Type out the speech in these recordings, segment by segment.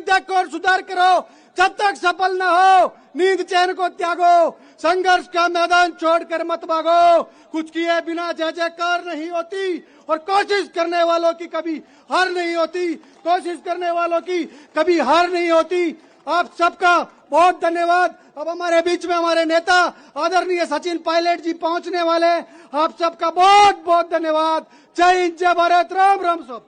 देखो और सुधार करो। जब तक सफल न हो नींद चैन को त्यागो, संघर्ष का मैदान छोड़कर मत भागो। कुछ किए बिना जय जयकार नहीं होती और कोशिश करने वालों की कभी हार नहीं होती, कोशिश करने वालों की कभी हार नहीं होती। आप सबका बहुत धन्यवाद। अब हमारे बीच में हमारे नेता आदरणीय सचिन पायलट जी पहुंचने वाले। आप सबका बहुत बहुत धन्यवाद। जय हिंद, जय भारत, राम राम सब।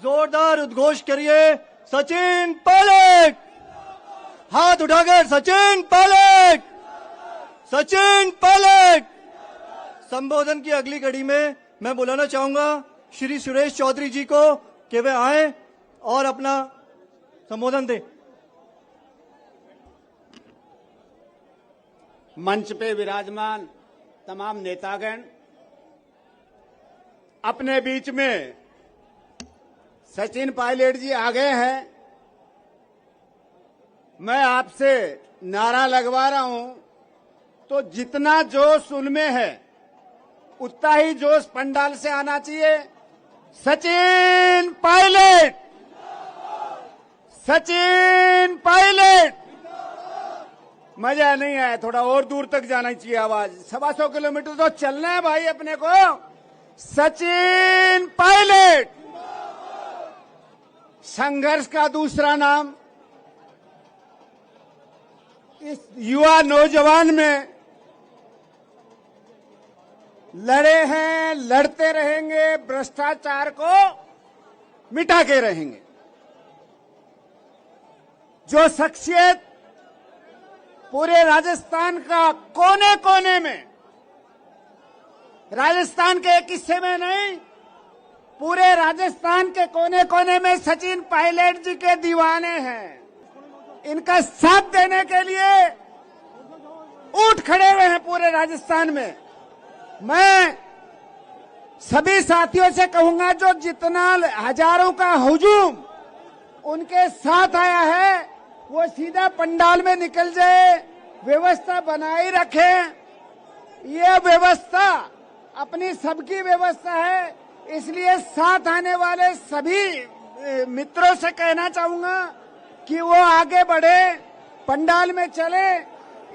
जोरदार उद्घोष करिए सचिन पायलट। हाथ उठाकर सचिन पायलट, सचिन पायलट। संबोधन की अगली कड़ी में मैं बुलाना चाहूंगा श्री सुरेश चौधरी जी को कि वे आए और अपना संबोधन दें। मंच पे विराजमान तमाम नेतागण, अपने बीच में सचिन पायलट जी आ गए हैं। मैं आपसे नारा लगवा रहा हूं तो जितना जोश उनमें है उतना ही जोश पंडाल से आना चाहिए। सचिन पायलट, सचिन पायलट। मजा नहीं आया, थोड़ा और दूर तक जाना चाहिए आवाज। 125 किलोमीटर तो चलना है भाई अपने को। सचिन पायलट। संघर्ष का दूसरा नाम इस युवा नौजवान में लड़े हैं, लड़ते रहेंगे, भ्रष्टाचार को मिटा के रहेंगे। जो शख्सियत पूरे राजस्थान का कोने कोने में, राजस्थान के एक हिस्से में नहीं, पूरे राजस्थान के कोने कोने में सचिन पायलट जी के दीवाने हैं। इनका साथ देने के लिए उठ खड़े हुए हैं पूरे राजस्थान में। मैं सभी साथियों से कहूंगा जो जितना हजारों का हुजूम उनके साथ आया है वो सीधा पंडाल में निकल जाए, व्यवस्था बनाए रखें। ये व्यवस्था अपनी सबकी व्यवस्था है, इसलिए साथ आने वाले सभी मित्रों से कहना चाहूंगा कि वो आगे बढ़े, पंडाल में चले,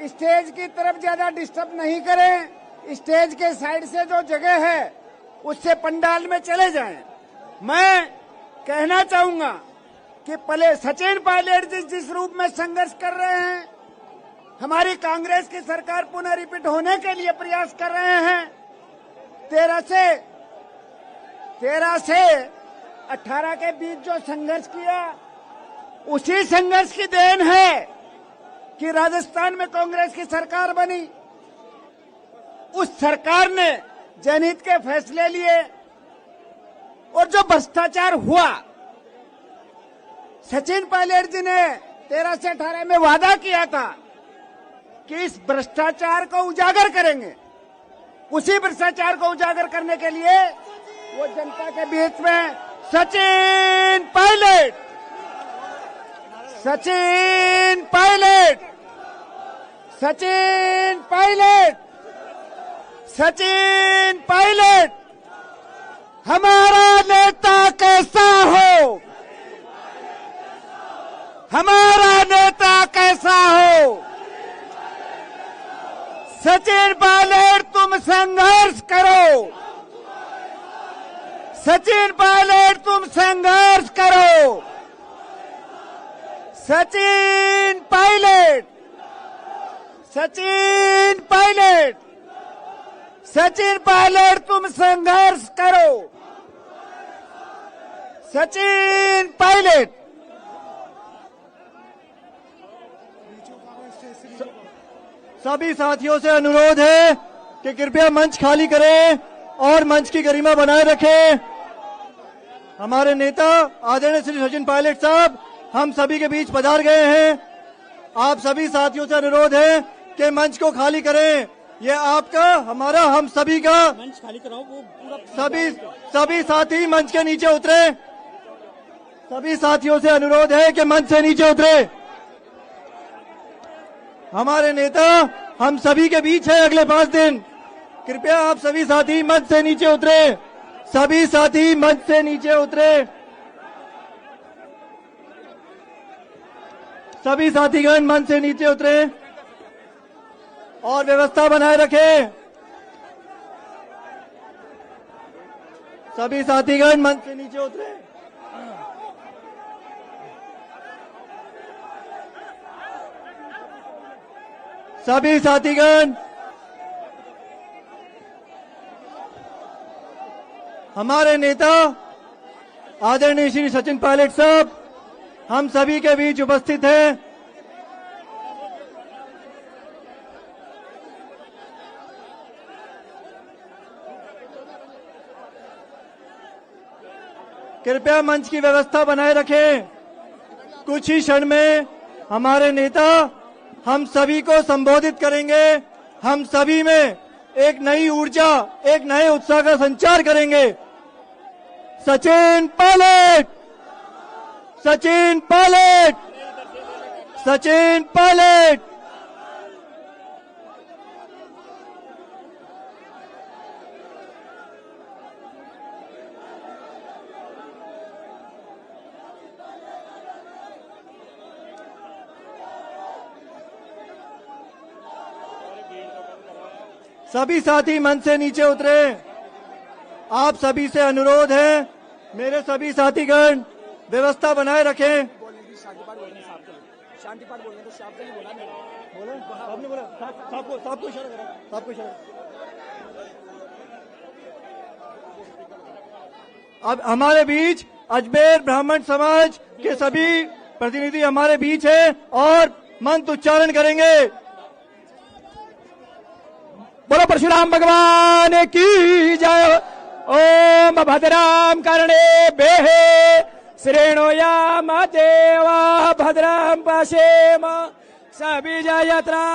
स्टेज की तरफ ज्यादा डिस्टर्ब नहीं करें। स्टेज के साइड से जो जगह है उससे पंडाल में चले जाएं। मैं कहना चाहूंगा कि पहले सचिन पायलट जी जिस रूप में संघर्ष कर रहे हैं, हमारी कांग्रेस की सरकार पुनः रिपीट होने के लिए प्रयास कर रहे हैं। 13 से 18 के बीच जो संघर्ष किया, उसी संघर्ष की देन है कि राजस्थान में कांग्रेस की सरकार बनी। उस सरकार ने जनहित के फैसले लिए और जो भ्रष्टाचार हुआ, सचिन पायलट जी ने 13 से 18 में वादा किया था कि इस भ्रष्टाचार को उजागर करेंगे। उसी भ्रष्टाचार को उजागर करने के लिए वो जनता के बीच में सचिन पायलट, सचिन पायलट, सचिन पायलट, सचिन पायलट। हमारा नेता कैसा हो, हमारा नेता कैसा हो। सचिन पायलट तुम संघर्ष करो, सचिन पायलट तुम संघर्ष करो। सचिन पायलट, सचिन पायलट, सचिन पायलट तुम संघर्ष करो। सचिन पायलट। सभी साथियों से अनुरोध है कि कृपया मंच खाली करें और मंच की गरिमा बनाए रखें। हमारे नेता आदरणीय श्री सचिन पायलट साहब हम सभी के बीच पधार गए हैं। आप सभी साथियों से अनुरोध है कि मंच को खाली करें। ये आपका, हमारा, हम सभी का मंच खाली कराओ। वो पूरा सभी साथी मंच के नीचे उतरे। सभी साथियों से अनुरोध है कि मंच से नीचे उतरे। हमारे नेता हम सभी के बीच है अगले 5 दिन। कृपया आप सभी साथी मंच से नीचे उतरे। सभी साथी मंच से नीचे उतरे। सभी साथीगण मंच से नीचे उतरे और व्यवस्था बनाए रखें। सभी साथीगण मंच से नीचे उतरे। सभी साथीगण, हमारे नेता आदरणीय श्री सचिन पायलट साहब हम सभी के बीच उपस्थित हैं। कृपया मंच की व्यवस्था बनाए रखें। कुछ ही क्षण में हमारे नेता हम सभी को संबोधित करेंगे। हम सभी में एक नई ऊर्जा, एक नए उत्साह का संचार करेंगे। सचिन पायलट, सचिन पायलट, सचिन पायलट। सभी साथी मंच से नीचे उतरे। आप सभी से अनुरोध है, मेरे सभी साथीगण व्यवस्था बनाए रखें। शांति पाठ बोलने तो शांति बोला नहीं, बोला आपने बोला सबको इशारा करा, सबको इशारा। अब हमारे बीच अजमेर ब्राह्मण समाज के सभी प्रतिनिधि हमारे बीच है और मंत्र उच्चारण करेंगे। बोलो परशुराम भगवान की जय। ओम भद्राम कर्णे बेहे श्रेणोयाम देवा भद्राम पश्येम सभी जयत्रा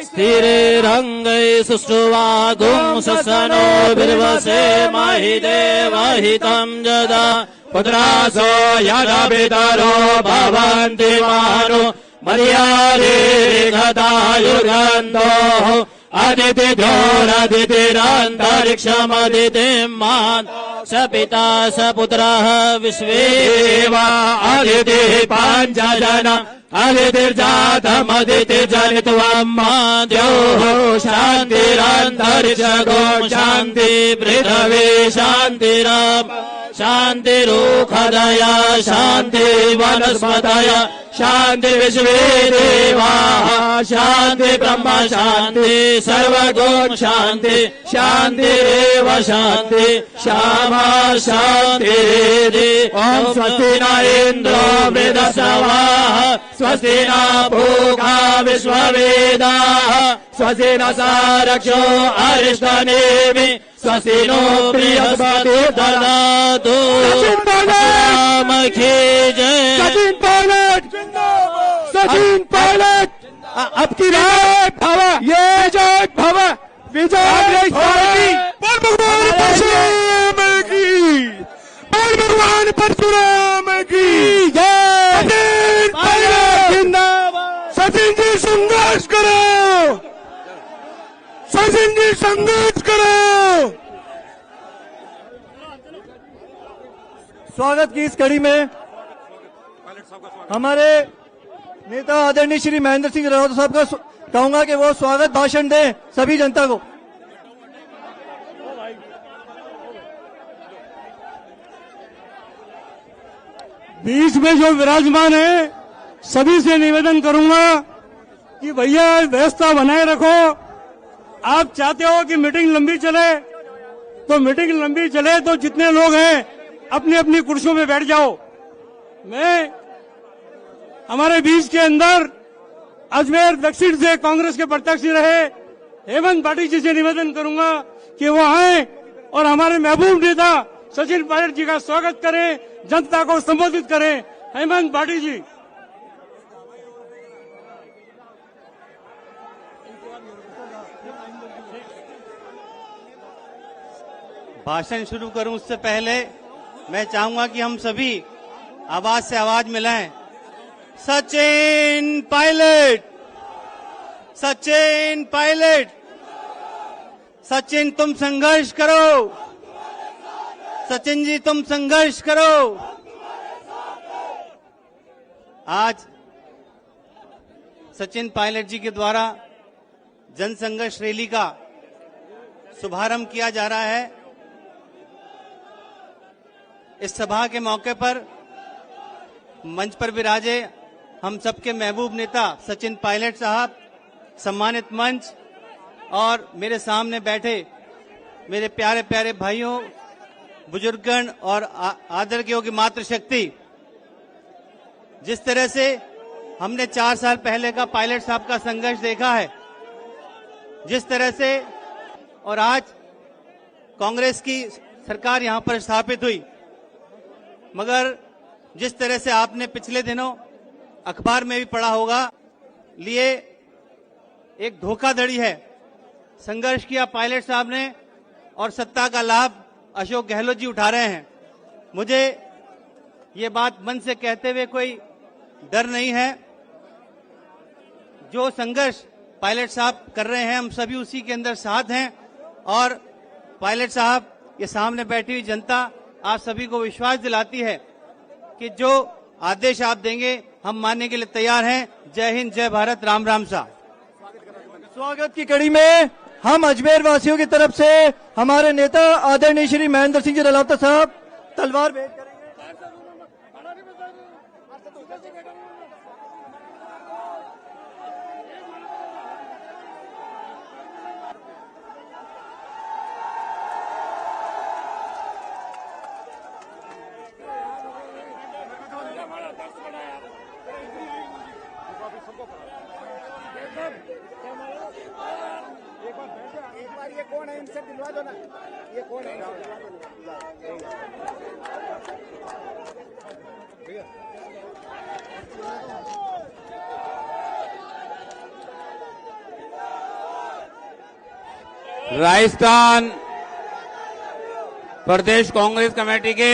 स्थिरंगै सुष्ठुवागुं ससनो बिर्वसे महि देवहितं जदा पुत्रासो यदा पितरो भवन्ति मानो मर्यादेर्घदायुर्गन्धोः अदितिधोरदितिरन्तरिक्षमदितिं मान स पिता स पुत्रः विश्वे देवा अदितिः पञ्चजन अदितिर्जातमदितिर्जनित्वं द्योः शान्तिरन्तरिक्षगो शान्ति पृथिवी शान्तिरप शान्तिरुखदया शान्ति वनस्पतय शान्ति विश्वे देवाः शान्ति ब्रह्म शान्ति सर्वगुण शान्ति शान्तिरेव शान्ति श्यामा शान्तिरेधि। ॐ स्वस्ति न इन्द्रो वृद्धश्रवाः स्वस्ति न पूषा विश्ववेदाः स्वस्ति न सारक्षो अरिष्टनेमि स्वस्ति नो बृहस्पति ददातु। राम की जय। सचिन पायलट, सचिन पायलट। अब की विजय भव, ये जय भव, विजय बोल भगवान परशुराम की, बोल भगवान परशुराम की जय। सचिन पायलट जिंदाबाद। सचिन जी संघर्ष करो, सचिन जी संघर्ष करो। स्वागत की इस कड़ी में हमारे नेता आदरणीय श्री महेंद्र सिंह रावत साहब का कहूंगा कि वो स्वागत भाषण दें सभी जनता को। बीच में जो विराजमान है सभी से निवेदन करूंगा कि भैया व्यवस्था बनाए रखो। आप चाहते हो कि मीटिंग लंबी चले तो मीटिंग लंबी चले तो जितने लोग हैं अपनी अपनी कुर्सियों में बैठ जाओ। मैं हमारे बीच के अंदर अजमेर दक्षिण से कांग्रेस के प्रत्याशी रहे हेमंत पाटिल जी से निवेदन करूंगा कि वो आए और हमारे महबूब नेता सचिन पायलट जी का स्वागत करें, जनता को संबोधित करें। हेमंत पाटिल जी। भाषण शुरू करूं उससे पहले मैं चाहूंगा कि हम सभी आवाज से आवाज मिलाएं। सचिन पायलट, सचिन पायलट, सचिन तुम संघर्ष करो, सचिन जी तुम संघर्ष करो। आज सचिन पायलट जी के द्वारा जनसंघर्ष रैली का शुभारंभ किया जा रहा है। इस सभा के मौके पर मंच पर विराजे हम सबके महबूब नेता सचिन पायलट साहब, सम्मानित मंच और मेरे सामने बैठे मेरे प्यारे प्यारे भाइयों, बुजुर्गगण और आदर के योग्य मातृशक्ति, जिस तरह से हमने 4 साल पहले का पायलट साहब का संघर्ष देखा है, जिस तरह से और आज कांग्रेस की सरकार यहां पर स्थापित हुई, मगर जिस तरह से आपने पिछले दिनों अखबार में भी पढ़ा होगा, लिए एक धोखाधड़ी है। संघर्ष किया पायलट साहब ने और सत्ता का लाभ अशोक गहलोत जी उठा रहे हैं। मुझे ये बात मन से कहते हुए कोई डर नहीं है। जो संघर्ष पायलट साहब कर रहे हैं, हम सभी उसी के अंदर साथ हैं और पायलट साहब, ये सामने बैठी हुई जनता आप सभी को विश्वास दिलाती है कि जो आदेश आप देंगे हम मानने के लिए तैयार हैं। जय हिंद, जय भारत, राम राम साहब। स्वागत की कड़ी में हम अजमेर वासियों की तरफ से हमारे नेता आदरणीय श्री महेंद्र सिंह जी रलावता साहब तलवार भेंट करेंगे। एक बार ये कौन है, इनसे दिलवा दो ना, ये कौन है? राजस्थान प्रदेश कांग्रेस कमेटी के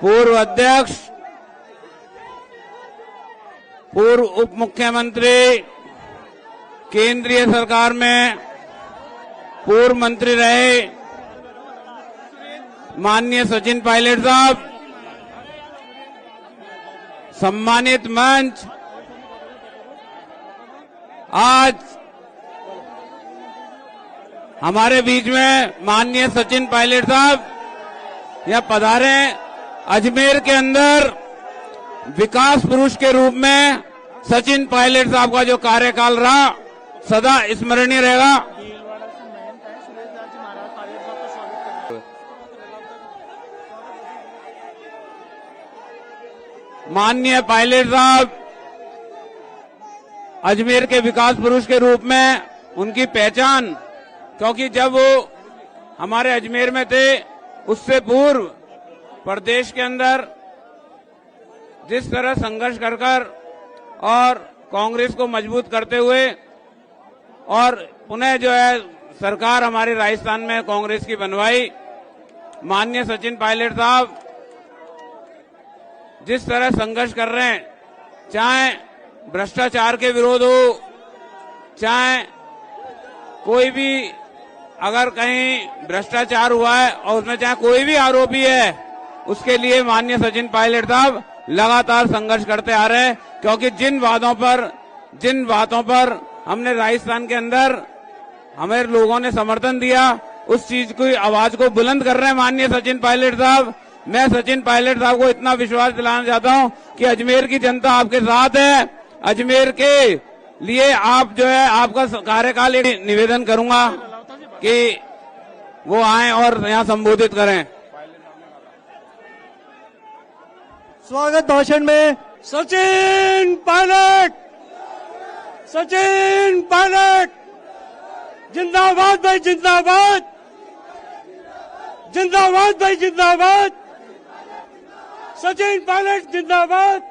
पूर्व अध्यक्ष, पूर्व उप मुख्यमंत्री, केंद्रीय सरकार में पूर्व मंत्री रहे माननीय सचिन पायलट साहब, सम्मानित मंच, आज हमारे बीच में माननीय सचिन पायलट साहब यह पधारे। अजमेर के अंदर विकास पुरुष के रूप में सचिन पायलट साहब का जो कार्यकाल रहा सदा स्मरणीय रहेगा। माननीय पायलट साहब अजमेर के विकास पुरुष के रूप में उनकी पहचान, क्योंकि जब वो हमारे अजमेर में थे उससे पूर्व प्रदेश के अंदर जिस तरह संघर्ष कर और कांग्रेस को मजबूत करते हुए और पुनः जो है सरकार हमारे राजस्थान में कांग्रेस की बनवाई, माननीय सचिन पायलट साहब जिस तरह संघर्ष कर रहे हैं, चाहे भ्रष्टाचार के विरोध हो, चाहे कोई भी अगर कहीं भ्रष्टाचार हुआ है और उसमें चाहे कोई भी आरोपी है, उसके लिए माननीय सचिन पायलट साहब लगातार संघर्ष करते आ रहे हैं। क्योंकि जिन बातों पर हमने राजस्थान के अंदर हमें लोगों ने समर्थन दिया, उस चीज की आवाज को बुलंद कर रहे हैं माननीय सचिन पायलट साहब। मैं सचिन पायलट साहब को इतना विश्वास दिलाना चाहता हूं कि अजमेर की जनता आपके साथ है। अजमेर के लिए आप जो है आपका कार्यकाल निवेदन करूंगा कि वो आए और यहां संबोधित करें। स्वागत भाषण में सचिन पायलट, सचिन पायलट जिंदाबाद भाई, जिंदाबाद, जिंदाबाद भाई, जिंदाबाद, सचिन पायलट जिंदाबाद,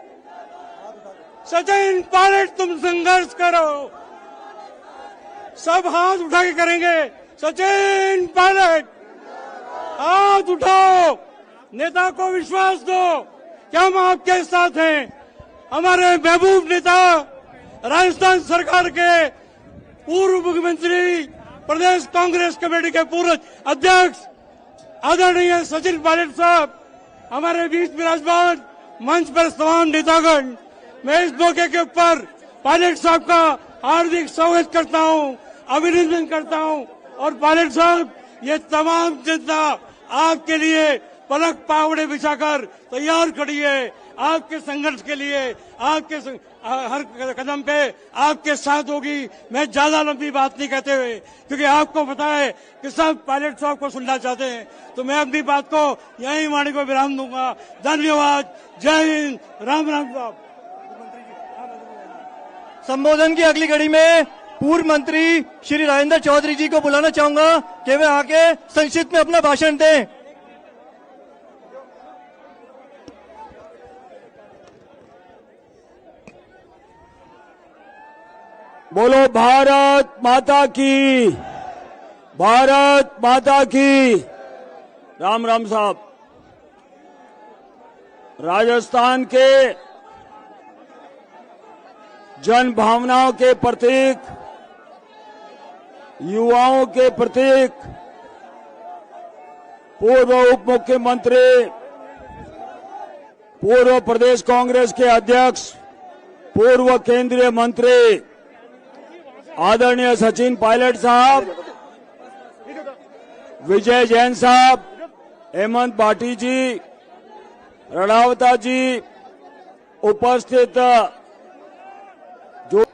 सचिन पायलट तुम संघर्ष करो, सब हाथ उठा के करेंगे। सचिन पायलट हाथ उठाओ, नेता को विश्वास दो कि हम आपके साथ हैं। हमारे महबूब नेता राजस्थान सरकार के पूर्व मुख्यमंत्री, प्रदेश कांग्रेस कमेटी के पूर्व अध्यक्ष आदरणीय सचिन पायलट साहब हमारे बीच विराजमान, मंच पर तमाम नेतागण, मैं इस मौके के ऊपर पायलट साहब का हार्दिक स्वागत करता हूं, अभिनंदन करता हूं। और पायलट साहब, ये तमाम जनता आपके लिए पलक पावड़े बिछाकर तैयार खड़ी है, आपके संघर्ष के लिए, आपके हर कदम पे आपके साथ होगी। मैं ज्यादा लंबी बात नहीं कहते हुए, क्योंकि आपको पता है कि सब पायलट साहब को सुनना चाहते हैं, तो मैं अपनी बात को यहीं वाणी को विराम दूंगा। धन्यवाद। जय हिंद। राम राम साहब। संबोधन की अगली कड़ी में पूर्व मंत्री श्री राजेंद्र चौधरी जी को बुलाना चाहूंगा कि वे आके संक्षिप्त में अपना भाषण दें। बोलो भारत माता की, भारत माता की। राम राम साहब। राजस्थान के जन भावनाओं के प्रतीक, युवाओं के प्रतीक, पूर्व उप मुख्यमंत्री, पूर्व प्रदेश कांग्रेस के अध्यक्ष, पूर्व केंद्रीय मंत्री आदरणीय सचिन पायलट साहब, विजय जैन साहब, हेमंत भाटी जी, रणावता जी, उपस्थित जो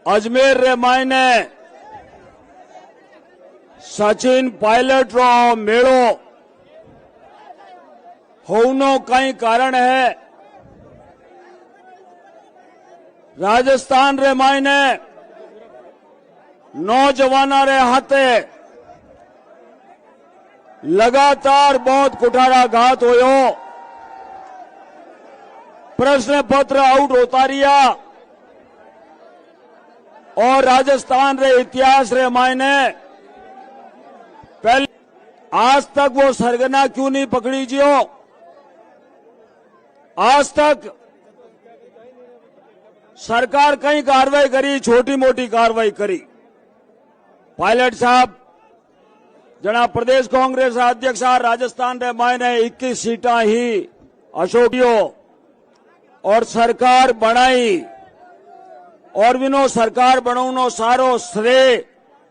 अजमेर रे मायने सचिन पायलट रो मेड़ो होनो कई कारण है। राजस्थान रे मायने नौजवाना रे हाथे लगातार बहुत कुठारा घात होयो, प्रश्न पत्र आउट होता रिया और राजस्थान रे इतिहास रे मायने पहले आज तक वो सरगना क्यों नहीं पकड़ी जियो? आज तक सरकार कई कार्रवाई करी, छोटी मोटी कार्रवाई करी। पायलट साहब जना प्रदेश कांग्रेस अध्यक्ष राजस्थान रे मायने 21 सीटा ही अशोकियो और सरकार बनाई और विनो सरकार बनाउनो सारो श्रेय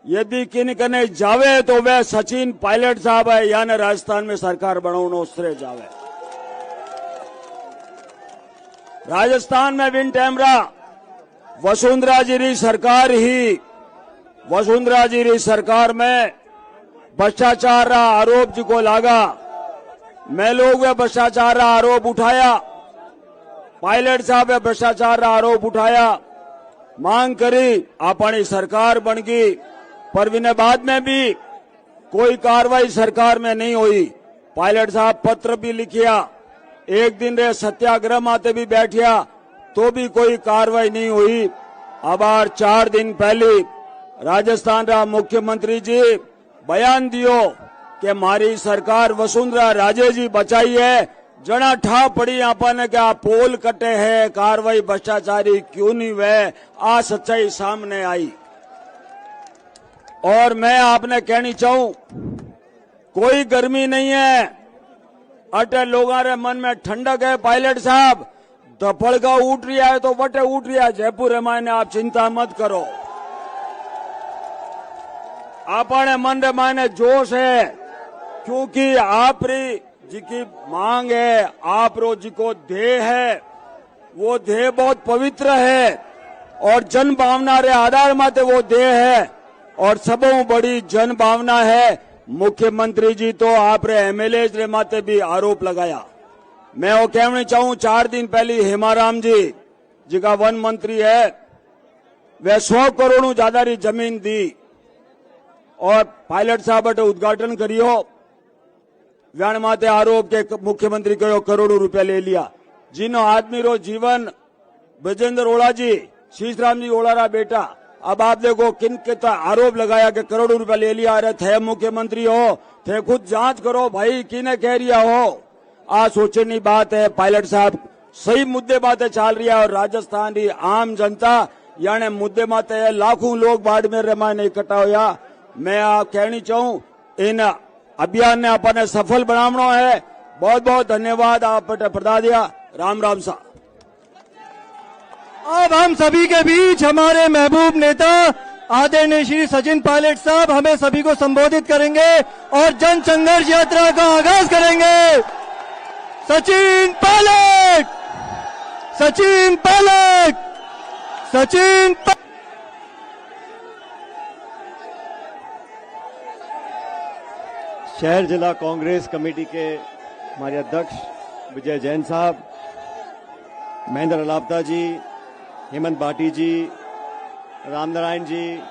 यदि किन कने जावे तो वह सचिन पायलट साहब है, यानी राजस्थान में सरकार बनाउनो श्रेय जावे। राजस्थान में विन टैमरा वसुंधरा जी री सरकार ही, वसुंधरा जी री सरकार में भ्रष्टाचार रा आरोप जी को लागा, मैं लोग वे भ्रष्टाचार रा आरोप उठाया, पायलट साहब वे भ्रष्टाचार रा आरोप उठाया, मांग करी, अपनी सरकार बन गई, पर विने बाद में भी कोई कार्रवाई सरकार में नहीं हुई। पायलट साहब पत्र भी लिखिया, एक दिन रे सत्याग्रह माते भी बैठिया तो भी कोई कार्रवाई नहीं हुई। अब 4 दिन पहले राजस्थान रा मुख्यमंत्री जी बयान दियो कि मारी सरकार वसुंधरा राजे जी बचाई है, जना ठा पड़ी आपने क्या पोल कटे है, कार्रवाई भ्रष्टाचारी क्यों नहीं हुए, आ सच्चाई सामने आई। और मैं आपने कहनी चाहूं, कोई गर्मी नहीं है, अटे लोगों रे मन में ठंडक है। पायलट साहब दफड़गा उठ रिया है तो वटे उठ रिया, जयपुर मायने आप चिंता मत करो, अपने मन रे मायने जोश है, क्योंकि आप री जी की मांग है, आप रो जी को ध्येय है, वो ध्येय बहुत पवित्र है और जन भावना रे आधार माते वो ध्येय है और सबों बड़ी जन भावना है। मुख्यमंत्री जी तो आप रे एमएलए रे माते भी आरोप लगाया। मैं वो कहना चाहूं, 4 दिन पहले हेमाराम जी का वन मंत्री है, वे 100 करोड़ ज्यादा री जमीन दी और पायलट साहब उद्घाटन करियो, व्यान माते आरोप के मुख्यमंत्री कहो करोड़ों रुपया ले लिया। जिनो आदमी रो जीवन ब्रजेंद्र ओला जी, शीशराम जी ओला रा बेटा, अब आप देखो किन के आरोप लगाया कि करोड़ों रुपया ले लिया। अरे थे मुख्यमंत्री हो, थे खुद जांच करो भाई, किने कह रिया हो। आ सोचने बात है, पायलट साहब सही मुद्दे बातें चल रही है और राजस्थान की आम जनता यानी मुद्दे माते है, लाखों लोग बाड़मेर रे मायने इकट्ठा होया। मैं आप कहनी चाहूं, इन अभियान ने अपने सफल बनावनो है। बहुत बहुत धन्यवाद आप प्रदा दिया। राम राम सा। अब हम सभी के बीच हमारे महबूब नेता आदरणीय श्री सचिन पायलट साहब हमें सभी को संबोधित करेंगे और जन संघर्ष यात्रा का आगाज करेंगे। सचिन पायलट, सचिन पायलट, सचिन शहर जिला कांग्रेस कमेटी के हमारे अध्यक्ष विजय जैन साहब, महेंद्र अलापता जी, हेमंत भाटी जी, रामनारायण जी,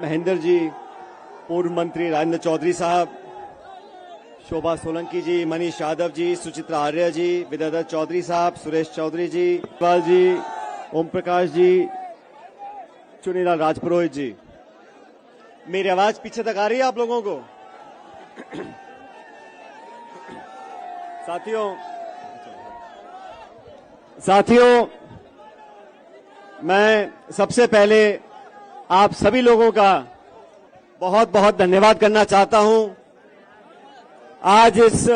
महेंद्र जी, पूर्व मंत्री राजेंद्र चौधरी साहब, शोभा सोलंकी जी, मनीष यादव जी, सुचित्रा आर्य जी, विद्याधर चौधरी साहब, सुरेश चौधरी जी, इकबाल जी, ओम प्रकाश जी, चुनीलाल राजपुरोहित जी। मेरी आवाज पीछे तक आ रही है आप लोगों को? साथियों, मैं सबसे पहले आप सभी लोगों का बहुत बहुत धन्यवाद करना चाहता हूं। आज इस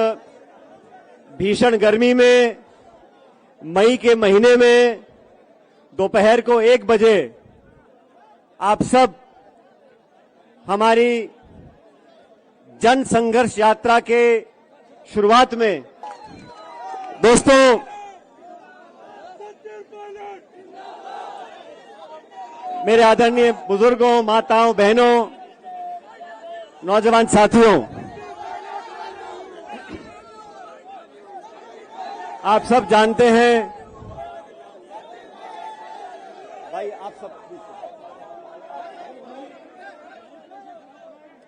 भीषण गर्मी में, मई के महीने में, दोपहर को 1 बजे आप सब हमारी जन संघर्ष यात्रा के शुरुआत में, दोस्तों, मेरे आदरणीय बुजुर्गों, माताओं, बहनों, नौजवान साथियों, आप सब जानते हैं, भाई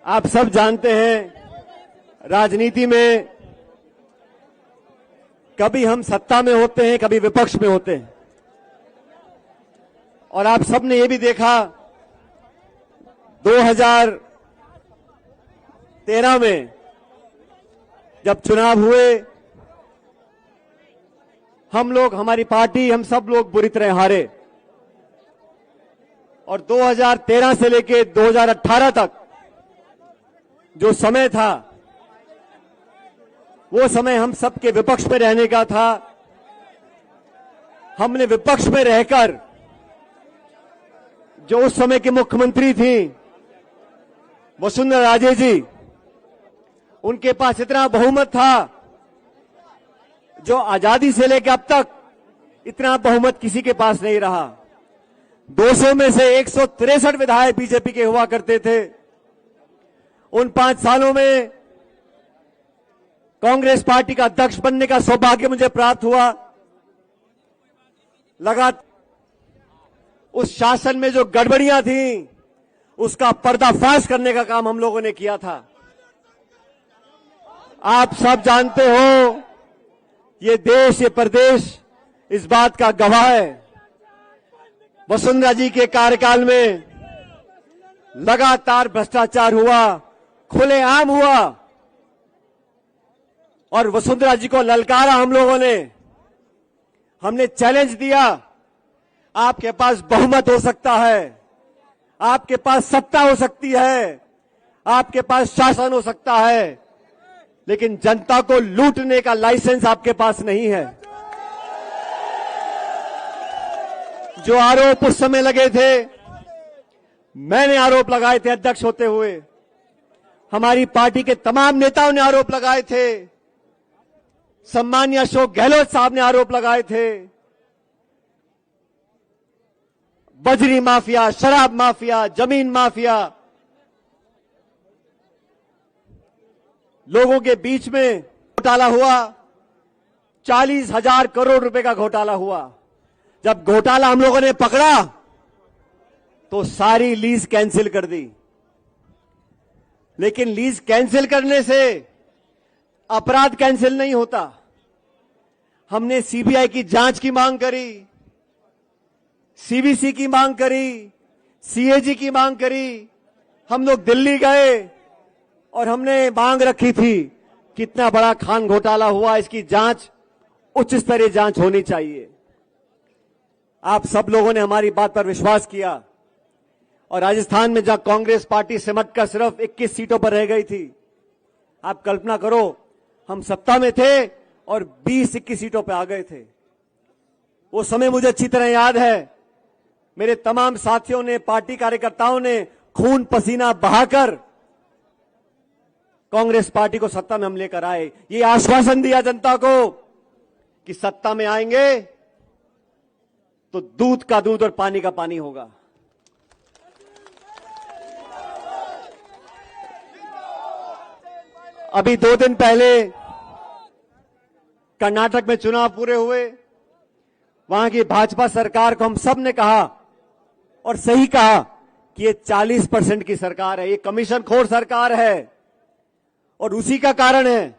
आप सब जानते हैं, राजनीति में कभी हम सत्ता में होते हैं, कभी विपक्ष में होते हैं। और आप सबने ये भी देखा 2013 में जब चुनाव हुए, हम लोग, हमारी पार्टी, हम सब लोग बुरी तरह हारे। और 2013 से लेके 2018 तक जो समय था, वो समय हम सबके विपक्ष में रहने का था। हमने विपक्ष में रहकर, जो उस समय की मुख्यमंत्री थी वसुंधरा राजे जी, उनके पास इतना बहुमत था जो आजादी से लेकर अब तक इतना बहुमत किसी के पास नहीं रहा। 200 में से 163 विधायक बीजेपी के हुआ करते थे। उन 5 सालों में कांग्रेस पार्टी का अध्यक्ष बनने का सौभाग्य मुझे प्राप्त हुआ। लगातार उस शासन में जो गड़बड़ियां थी, उसका पर्दाफाश करने का काम हम लोगों ने किया था। आप सब जानते हो, ये देश, ये प्रदेश इस बात का गवाह है। वसुंधरा जी के कार्यकाल में लगातार भ्रष्टाचार हुआ, खुलेआम हुआ, और वसुंधरा जी को ललकारा हम लोगों ने। हमने चैलेंज दिया, आपके पास बहुमत हो सकता है, आपके पास सत्ता हो सकती है, आपके पास शासन हो सकता है, लेकिन जनता को लूटने का लाइसेंस आपके पास नहीं है। जो आरोप उस समय लगे थे, मैंने आरोप लगाए थे अध्यक्ष होते हुए, हमारी पार्टी के तमाम नेताओं ने आरोप लगाए थे, सम्मानीय अशोक गहलोत साहब ने आरोप लगाए थे। बजरी माफिया, शराब माफिया, जमीन माफिया, लोगों के बीच में घोटाला हुआ। 40,000 करोड़ रुपए का घोटाला हुआ। जब घोटाला हम लोगों ने पकड़ा तो सारी लीज कैंसिल कर दी। लेकिन लीज कैंसिल करने से अपराध कैंसिल नहीं होता। हमने सीबीआई की जांच की मांग करी, सीवीसी की मांग करी, सीएजी की मांग करी। हम लोग दिल्ली गए और हमने मांग रखी थी, कितना बड़ा खान घोटाला हुआ, इसकी जांच, उच्च स्तरीय जांच होनी चाहिए। आप सब लोगों ने हमारी बात पर विश्वास किया। और राजस्थान में जहां कांग्रेस पार्टी सिमट कर सिर्फ 21 सीटों पर रह गई थी, आप कल्पना करो, हम सत्ता में थे और 20-21 सीटों पर आ गए थे। वो समय मुझे अच्छी तरह याद है। मेरे तमाम साथियों ने, पार्टी कार्यकर्ताओं ने खून पसीना बहाकर कांग्रेस पार्टी को सत्ता में हम लेकर आए। ये आश्वासन दिया जनता को कि सत्ता में आएंगे तो दूध का दूध और पानी का पानी होगा। अभी 2 दिन पहले कर्नाटक में चुनाव पूरे हुए। वहां की भाजपा सरकार को हम सब ने कहा और सही कहा कि ये 40% की सरकार है, ये कमीशन खोर सरकार है। और उसी का कारण है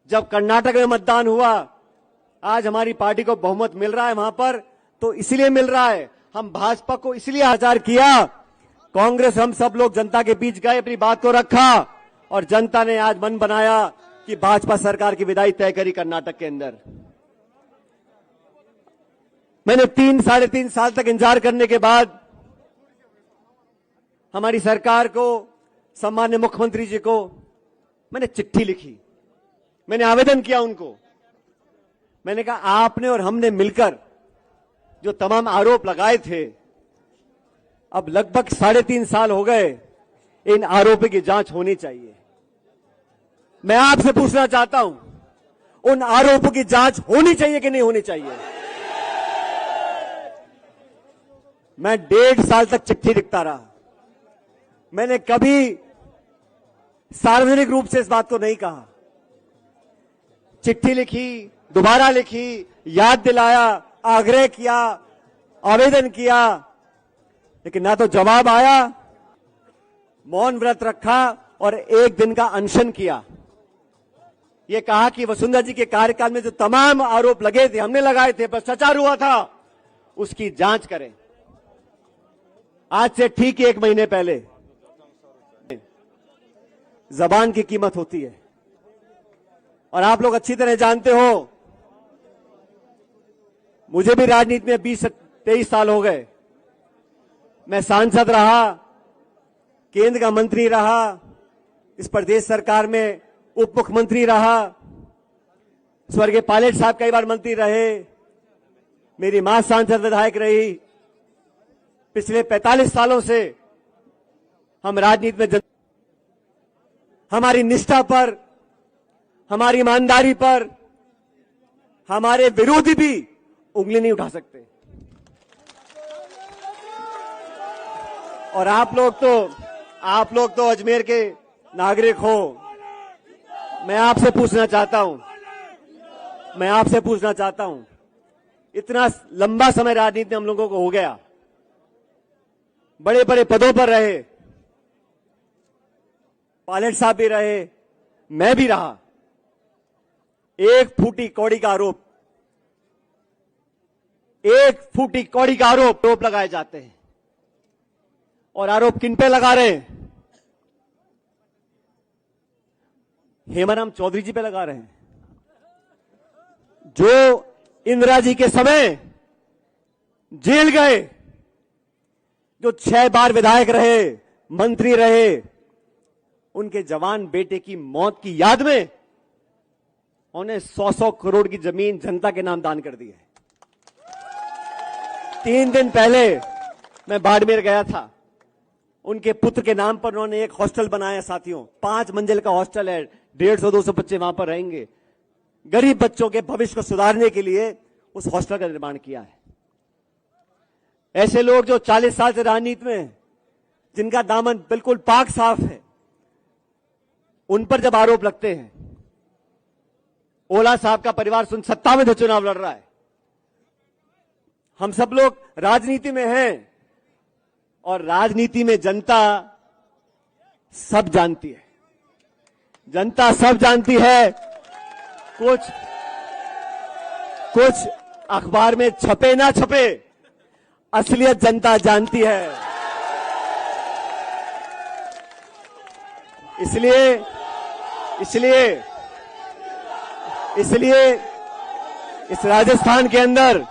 जब कर्नाटक में मतदान हुआ, आज हमारी पार्टी को बहुमत मिल रहा है वहां पर, तो इसलिए मिल रहा है, हम भाजपा को इसलिए आचार किया। कांग्रेस हम सब लोग जनता के बीच गए, अपनी बात को रखा और जनता ने आज मन बनाया कि भाजपा सरकार की विदाई तय करी कर्नाटक के अंदर। मैंने 3-3.5 साल तक इंतजार करने के बाद हमारी सरकार को, सम्मान्य मुख्यमंत्री जी को मैंने चिट्ठी लिखी, मैंने आवेदन किया उनको। मैंने कहा आपने और हमने मिलकर जो तमाम आरोप लगाए थे, अब लगभग 3.5 साल हो गए, इन आरोपों की जांच होनी चाहिए। मैं आपसे पूछना चाहता हूं, उन आरोपों की जांच होनी चाहिए कि नहीं होनी चाहिए? मैं 1.5 साल तक चिट्ठी लिखता रहा। मैंने कभी सार्वजनिक रूप से इस बात को नहीं कहा। चिट्ठी लिखी, दोबारा लिखी, याद दिलाया, आग्रह किया, आवेदन किया, लेकिन ना तो जवाब आया। मौन व्रत रखा और 1 दिन का अनशन किया। ये कहा कि वसुंधरा जी के कार्यकाल में जो तमाम आरोप लगे थे, हमने लगाए थे, भ्रष्टाचार हुआ था, उसकी जांच करें। आज से ठीक 1 महीने पहले जबान की कीमत होती है और आप लोग अच्छी तरह जानते हो, मुझे भी राजनीति में 20-23 साल हो गए। मैं सांसद रहा, केंद्र का मंत्री रहा, इस प्रदेश सरकार में उप मुख्यमंत्री रहा, स्वर्गीय पायलट साहब कई बार मंत्री रहे, मेरी मां सांसद विधायक रही। पिछले 45 सालों से हम राजनीति में हमारी निष्ठा पर, हमारी ईमानदारी पर हमारे विरोधी भी उंगली नहीं उठा सकते। और आप लोग तो अजमेर के नागरिक हो। मैं आपसे पूछना चाहता हूं, इतना लंबा समय राजनीति में हम लोगों को हो गया, बड़े बड़े पदों पर रहे, पायलट साहब भी रहे, मैं भी रहा। 1 फूटी कौड़ी का आरोप लगाए जाते हैं। और आरोप किन पे लगा रहे हैं? हेमाराम चौधरी जी पे लगा रहे हैं, जो इंदिरा जी के समय जेल गए, जो 6 बार विधायक रहे, मंत्री रहे। उनके जवान बेटे की मौत की याद में उन्हें 100-100 करोड़ की जमीन जनता के नाम दान कर दी है। 3 दिन पहले मैं बाड़मेर गया था, उनके पुत्र के नाम पर उन्होंने एक हॉस्टल बनाया। साथियों, 5 मंजिल का हॉस्टल है, 150-200 बच्चे वहां पर रहेंगे। गरीब बच्चों के भविष्य को सुधारने के लिए उस हॉस्टल का निर्माण किया है। ऐसे लोग जो 40 साल से राजनीति में हैं, जिनका दामन बिल्कुल पाक साफ है, उन पर जब आरोप लगते हैं। ओला साहब का परिवार सत्ता में चुनाव लड़ रहा है। हम सब लोग राजनीति में हैं और राजनीति में जनता सब जानती है। जनता सब जानती है। कुछ अखबार में छपे ना छपे, असलियत जनता जानती है। इसलिए इस राजस्थान के अंदर,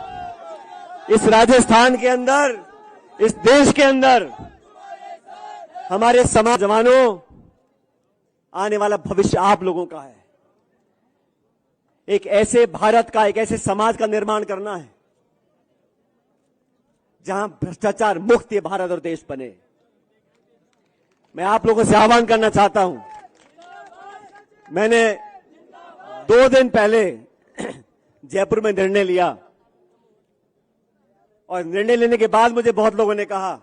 इस देश के अंदर हमारे समाज जवानों, आने वाला भविष्य आप लोगों का है। एक ऐसे भारत का, एक ऐसे समाज का निर्माण करना है जहां भ्रष्टाचार मुक्त ये भारत और देश बने। मैं आप लोगों से आह्वान करना चाहता हूं, मैंने 2 दिन पहले जयपुर में निर्णय लिया और निर्णय लेने के बाद मुझे बहुत लोगों ने कहा,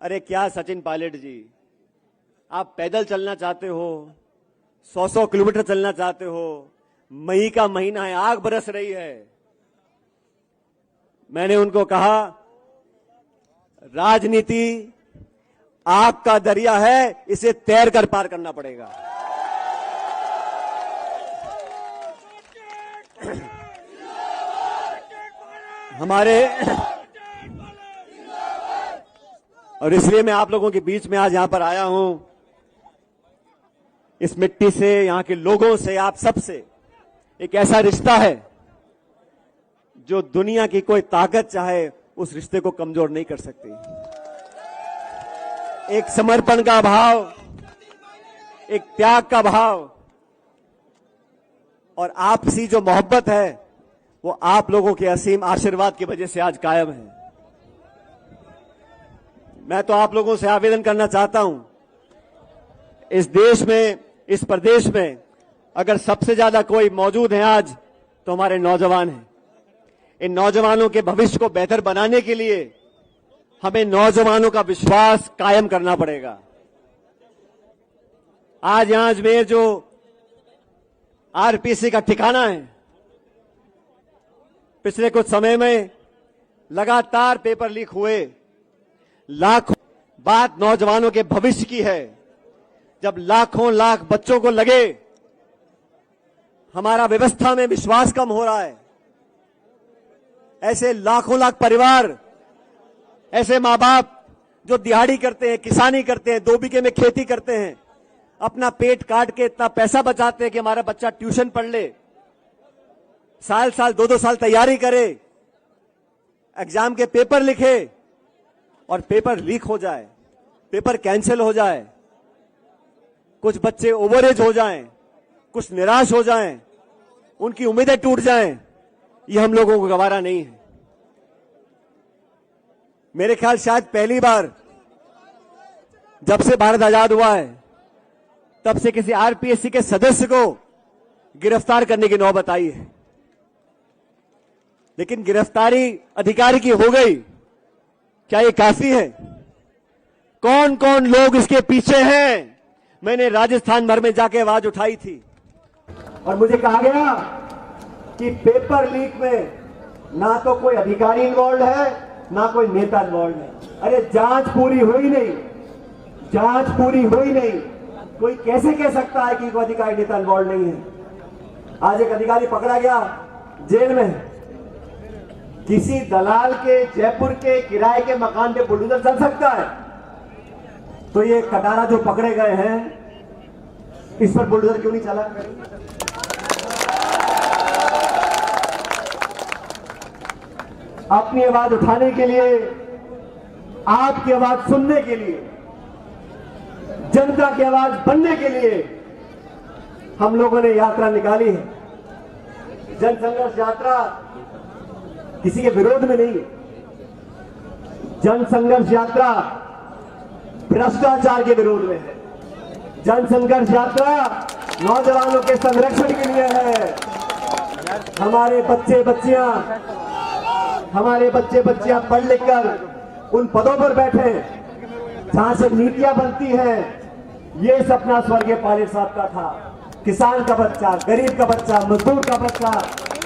अरे क्या सचिन पायलट जी, आप पैदल चलना चाहते हो, 100-100 किलोमीटर चलना चाहते हो, मई का महीना है, आग बरस रही है। मैंने उनको कहा, राजनीति आग का दरिया है, इसे तैर कर पार करना पड़ेगा। हमारे और इसलिए मैं आप लोगों के बीच में आज यहां पर आया हूं, इस मिट्टी से, यहां के लोगों से, आप सबसे एक ऐसा रिश्ता है जो दुनिया की कोई ताकत चाहे उस रिश्ते को कमजोर नहीं कर सकती। एक समर्पण का भाव, एक त्याग का भाव और आपसी जो मोहब्बत है वो आप लोगों के असीम आशीर्वाद की वजह से आज कायम है। मैं तो आप लोगों से आवेदन करना चाहता हूं, इस देश में, इस प्रदेश में अगर सबसे ज्यादा कोई मौजूद है आज तो हमारे नौजवान हैं। इन नौजवानों के भविष्य को बेहतर बनाने के लिए हमें नौजवानों का विश्वास कायम करना पड़ेगा। आज यहां अजमेर जो आरपीसी का ठिकाना है, पिछले कुछ समय में लगातार पेपर लीक हुए, लाखों, बात नौजवानों के भविष्य की है। जब लाखों लाख बच्चों को लगे हमारा व्यवस्था में विश्वास कम हो रहा है, ऐसे लाखों लाख परिवार, ऐसे मां बाप जो दिहाड़ी करते हैं, किसानी करते हैं, 2 बीघे में खेती करते हैं, अपना पेट काट के इतना पैसा बचाते हैं कि हमारा बच्चा ट्यूशन पढ़ ले, साल 2-2 साल तैयारी करे, एग्जाम के पेपर लिखे और पेपर लीक हो जाए, पेपर कैंसिल हो जाए, कुछ बच्चे ओवरेज हो जाएं, कुछ निराश हो जाएं, उनकी उम्मीदें टूट जाएं, ये हम लोगों को गवारा नहीं है। मेरे ख्याल शायद पहली बार जब से भारत आजाद हुआ है तब से किसी आरपीएससी के सदस्य को गिरफ्तार करने की नौबत आई है, लेकिन गिरफ्तारी अधिकारी की हो गई, क्या ये काफी है? कौन कौन लोग इसके पीछे हैं? मैंने राजस्थान भर में जाके आवाज उठाई थी और मुझे कहा गया कि पेपर लीक में ना तो कोई अधिकारी इन्वॉल्व है, ना कोई नेता इन्वॉल्व है। अरे जांच पूरी हुई नहीं, जांच पूरी हुई नहीं, कोई कैसे कह सकता है कि कोई अधिकारी नेता इन्वॉल्व नहीं है? आज एक अधिकारी पकड़ा गया जेल में, किसी दलाल के जयपुर के किराए के मकान पे बुलडोजर चल सकता है? तो ये कटारा जो पकड़े गए हैं, इस पर बुलडोजर क्यों नहीं चला? अपनी आवाज उठाने के लिए, आपकी आवाज सुनने के लिए, जनता की आवाज बनने के लिए हम लोगों ने यात्रा निकाली है। जन संघर्ष यात्रा किसी के विरोध में नहीं, जन संघर्ष यात्रा भ्रष्टाचार के विरोध में है। जन संघर्ष यात्रा नौजवानों के संरक्षण के लिए है। हमारे बच्चे बच्चियां पढ़ लिख कर उन पदों पर बैठे जहां से नीतियां बनती हैं। ये सपना स्वर्गीय पायलट साहब का था। किसान का बच्चा, गरीब का बच्चा, मजदूर का बच्चा,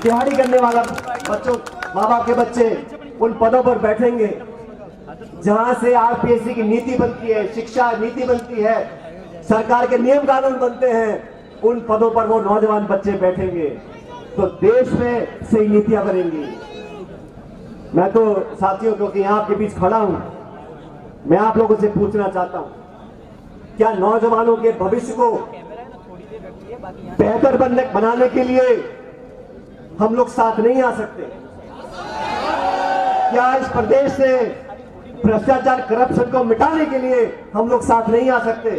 दिहाड़ी करने वाला बच्चों, माँ बाप के बच्चे उन पदों पर बैठेंगे जहां से आरपीएससी की नीति बनती है, शिक्षा नीति बनती है, सरकार के नियम कानून बनते हैं। उन पदों पर वो नौजवान बच्चे बैठेंगे तो देश में सही नीतियां बनेंगी। मैं तो साथियों, क्योंकि यहां आपके बीच खड़ा हूं, मैं आप लोगों से पूछना चाहता हूं, क्या नौजवानों के भविष्य को बेहतर बनाने के लिए हम लोग साथ नहीं आ सकते? क्या इस प्रदेश से भ्रष्टाचार, करप्शन को मिटाने के लिए हम लोग साथ नहीं आ सकते?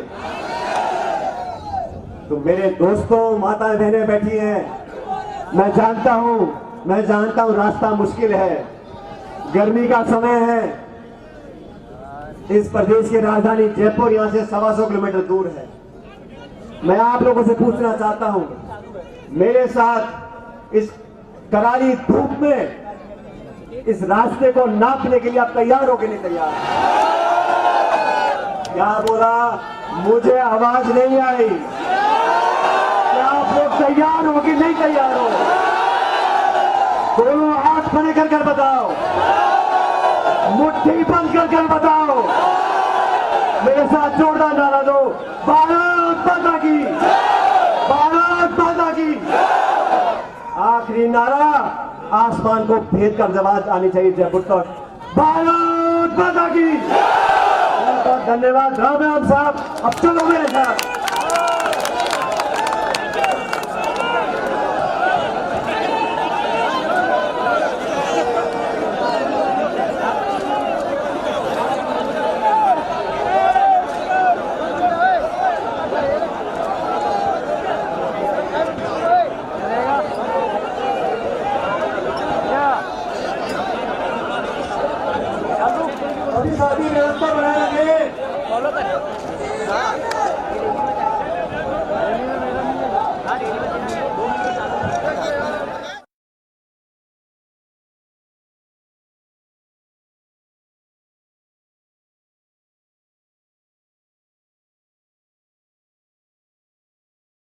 तो मेरे दोस्तों, माताएं बहनें बैठी हैं, मैं जानता हूं रास्ता मुश्किल है, गर्मी का समय है। इस प्रदेश की राजधानी जयपुर यहां से 125 किलोमीटर दूर है। मैं आप लोगों से पूछना चाहता हूं, मेरे साथ इस करारी धूप में इस रास्ते को नापने के लिए आप तैयार हो कि नहीं तैयार? क्या बोला? मुझे आवाज नहीं आई। क्या आप लोग तैयार हो कि नहीं तैयार हो? दोनों हाथ खड़े कर बताओ, मुट्ठी बंद कर बताओ, मेरे साथ जोरदार नारा दो, भारत माता की, भारत माता की। आखिरी नारा आसमान को भेद कर आवाज आनी चाहिए जयपुर तक, भारत माता की। बहुत धन्यवाद राम राम साहब, अब चलो मेरे साथ। अभी साथी व्यवस्था बनाए